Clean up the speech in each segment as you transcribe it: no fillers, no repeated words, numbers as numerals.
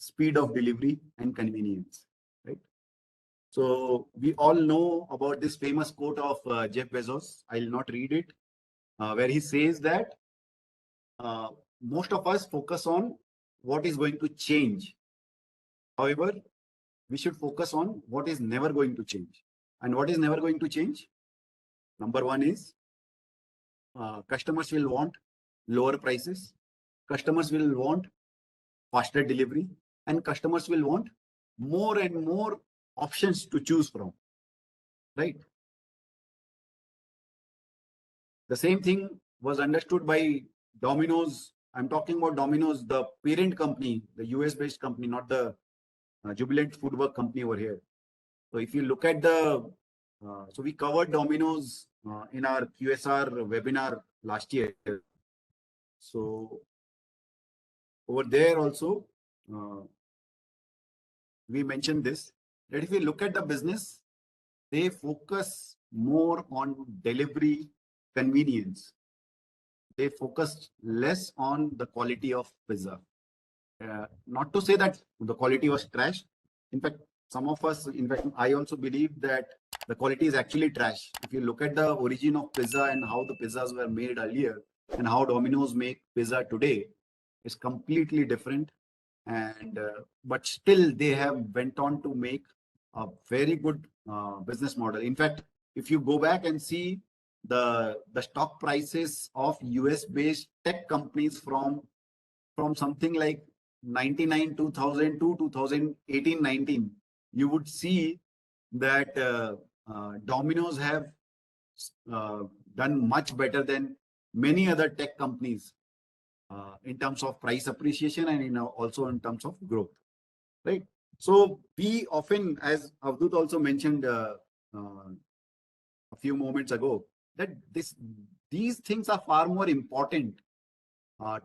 speed of delivery, and convenience, right? So we all know about this famous quote of Jeff Bezos. I'll not read it, where he says that uh, most of us focus on what is going to change. However, we should focus on what is never going to change. And what is never going to change? Number one is customers will want lower prices, customers will want faster delivery, and customers will want more and more options to choose from, right? The same thing was understood by Domino's. I'm talking about Domino's, the parent company, the US based company, not the Jubilant Foodwork company over here. So if you look at so we covered Domino's in our QSR webinar last year. So over there also, we mentioned this, that if you look at the business, they focus more on delivery convenience. They focus less on the quality of pizza. Not to say that the quality was trash. In fact, some of us, in fact, I also believe that the quality is actually trash. If you look at the origin of pizza and how the pizzas were made earlier and how Domino's make pizza today, it's completely different. And but still, they have went on to make a very good business model. In fact, if you go back and see the stock prices of US based tech companies from something like 99 2000 to 2018 19, you would see that Domino's have done much better than many other tech companies in terms of price appreciation and also in terms of growth, right? So we often, as Avdut also mentioned a few moments ago, that these things are far more important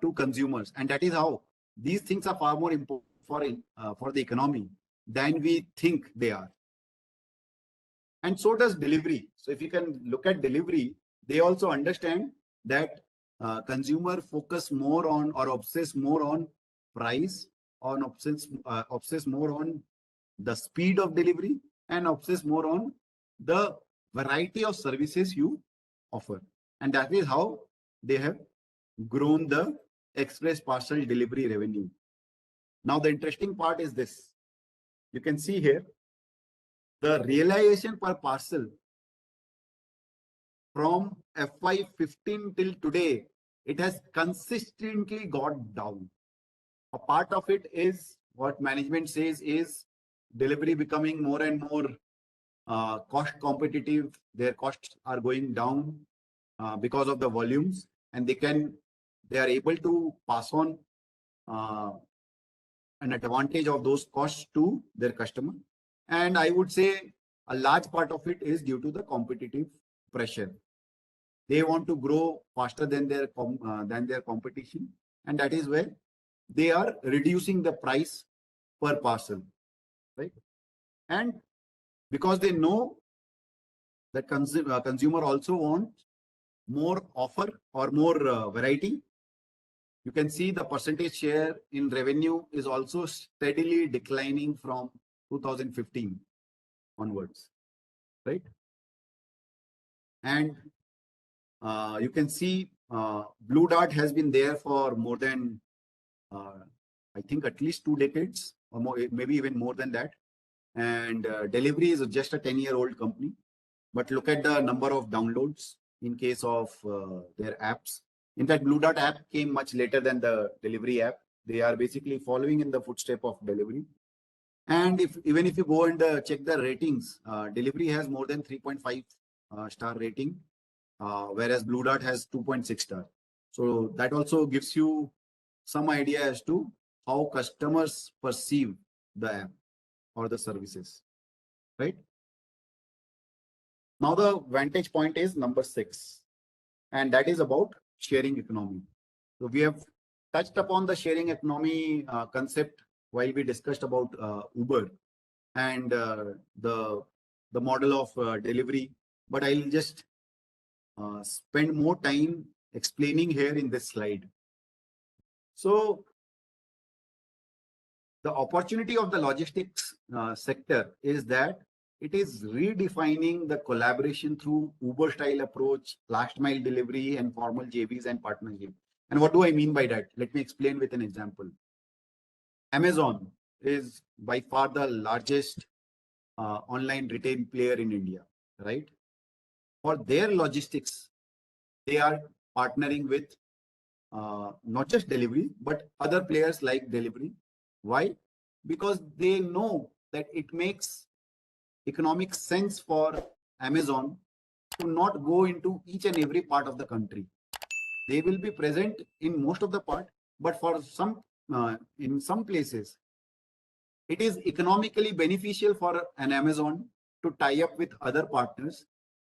to consumers, and that is how these things are far more important for the economy than we think they are. And so does delivery. So if you can look at delivery, they also understand that consumer focus more on or obsess more on price, on obsess more on the speed of delivery, and obsess more on the variety of services you offer. And that is how they have grown the express parcel delivery revenue. Now, the interesting part is this. You can see here, the realization per parcel from FY15 till today, it has consistently got down. A part of it is what management says is delivery becoming more and more cost competitive. Their costs are going down because of the volumes, and they are able to pass on an advantage of those costs to their customer. And I would say a large part of it is due to the competitive pressure. They want to grow faster than their competition, and that is where they are reducing the price per parcel, right? And because they know that consumer also wants more offer or more variety, you can see the percentage share in revenue is also steadily declining from 2015 onwards, right? And you can see Blue Dart has been there for more than, I think, at least 2 decades or more, maybe even more than that. And Delhivery is just a 10-year-old company. But look at the number of downloads in case of their apps. In fact, Blue Dart app came much later than the Delhivery app. They are basically following in the footstep of Delhivery. And even if you go and check the ratings, Delhivery has more than 3.5 star rating, whereas Blue Dart has 2.6 star. So that also gives you some idea as to how customers perceive the app or the services, right? Now the vantage point is number 6, and that is about sharing economy. So we have touched upon the sharing economy concept while we discussed about Uber and the model of delivery, but I'll just spend more time explaining here in this slide. So The opportunity of the logistics sector is that it is redefining the collaboration through Uber style approach, last mile delivery, and formal JVs and partnership. And what do I mean by that? Let me explain with an example. Amazon is by far the largest online retail player in India, right? For their logistics, they are partnering with not just delivery, but other players like delivery. Why? Because they know that it makes economic sense for Amazon to not go into each and every part of the country. They will be present in most of the part, but for some in some places, it is economically beneficial for an Amazon to tie up with other partners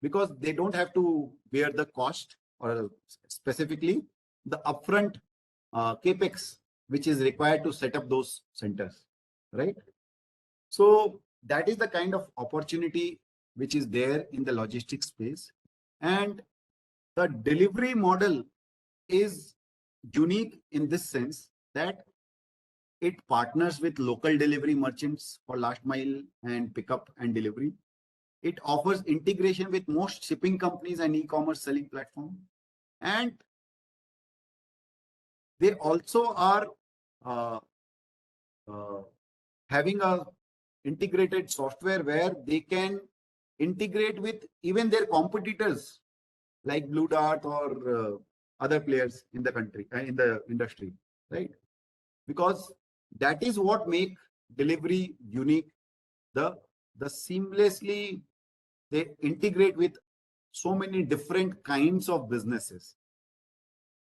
because they don't have to bear the cost or specifically the upfront capex which is required to set up those centers, right? So that is the kind of opportunity which is there in the logistics space. And the delivery model is unique in this sense that it partners with local delivery merchants for last mile and pickup and delivery. It offers integration with most shipping companies and e-commerce selling platform. And they also are uh, uh, having a integrated software where they can integrate with even their competitors like Blue Dart or other players in the country, in the industry, right? Because that is what make delivery unique. The the seamlessly they integrate with so many different kinds of businesses.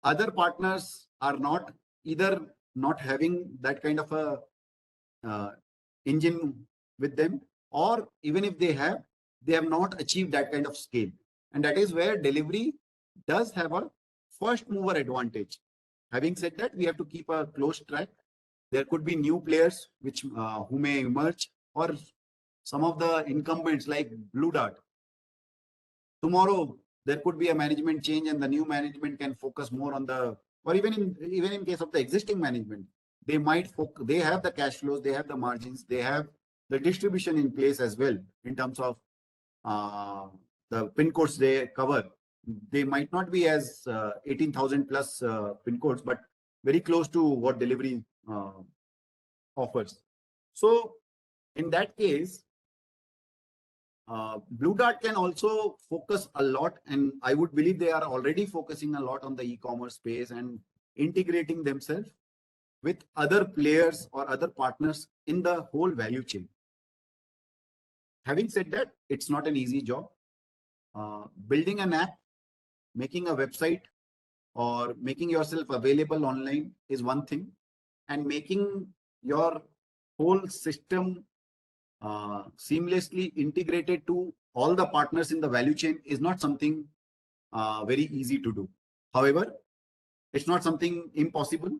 Other partners are not either not having that kind of a uh, engine with them, or even if they have not achieved that kind of scale. And that is where delivery does have a first mover advantage. Having said that, we have to keep a close track. There could be new players which who may emerge, or some of the incumbents like Blue Dart. Tomorrow there could be a management change, and the new management can focus more on the, or even in case of the existing management, they might focus. They have the cash flows, they have the margins, they have the distribution in place as well in terms of uh, the pin codes they cover. They might not be as 18,000 plus pin codes, but very close to what delivery offers. So in that case, Blue Dart can also focus a lot, and I would believe they are already focusing a lot on the e-commerce space and integrating themselves with other players or other partners in the whole value chain. Having said that, it's not an easy job. Building an app, making a website, or making yourself available online is one thing, and making your whole system seamlessly integrated to all the partners in the value chain is not something very easy to do. However, it's not something impossible.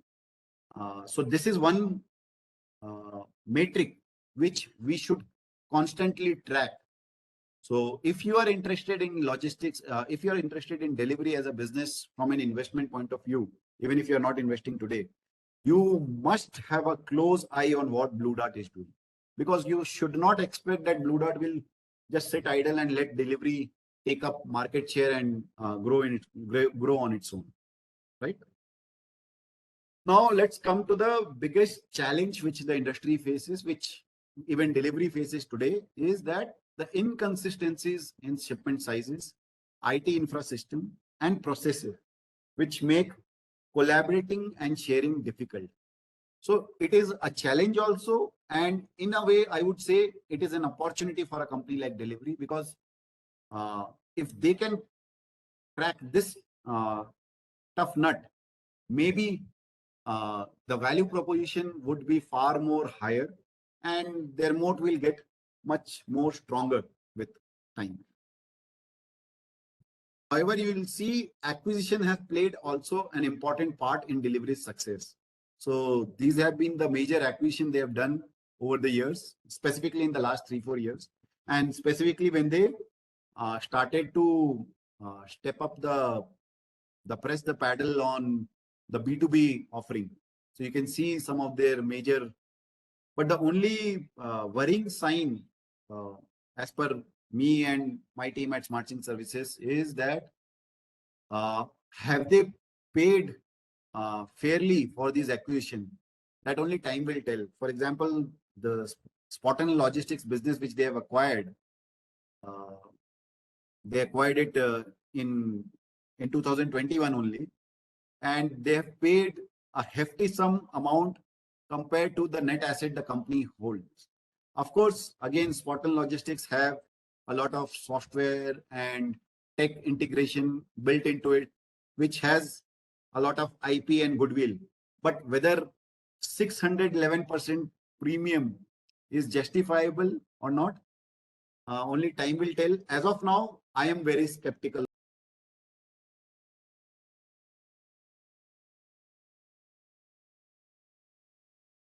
So this is one metric which we should constantly track. So if you are interested in logistics, if you are interested in delivery as a business from an investment point of view, even if you are not investing today, you must have a close eye on what Blue Dart is doing, because you should not expect that Blue Dart will just sit idle and let delivery take up market share and grow on its own, right? Now let's come to the biggest challenge which the industry faces, which even delivery faces today, is that the inconsistencies in shipment sizes, IT infrasystem, and processes, which make collaborating and sharing difficult. So it is a challenge also, and in a way, I would say it is an opportunity for a company like Delivery, because uh, if they can crack this tough nut, maybe the value proposition would be far more higher, and their moat will get much more stronger with time. However, you will see acquisition has played also an important part in Delivery's success. So these have been the major acquisition they have done over the years, specifically in the last 3-4 years, and specifically when they started to step up the press the paddle on the B2B offering. So you can see some of their major But the only worrying sign, as per me and my team at SmartSync Services, is that have they paid fairly for this acquisition? That only time will tell. For example, the Spotan Logistics business which they have acquired, uh, they acquired it in 2021 only, and they have paid a hefty sum amount compared to the net asset the company holds. Of course, again, Spotan Logistics have a lot of software and tech integration built into it, which has a lot of IP and goodwill. But whether 611% premium is justifiable or not, only time will tell. As of now, I am very skeptical.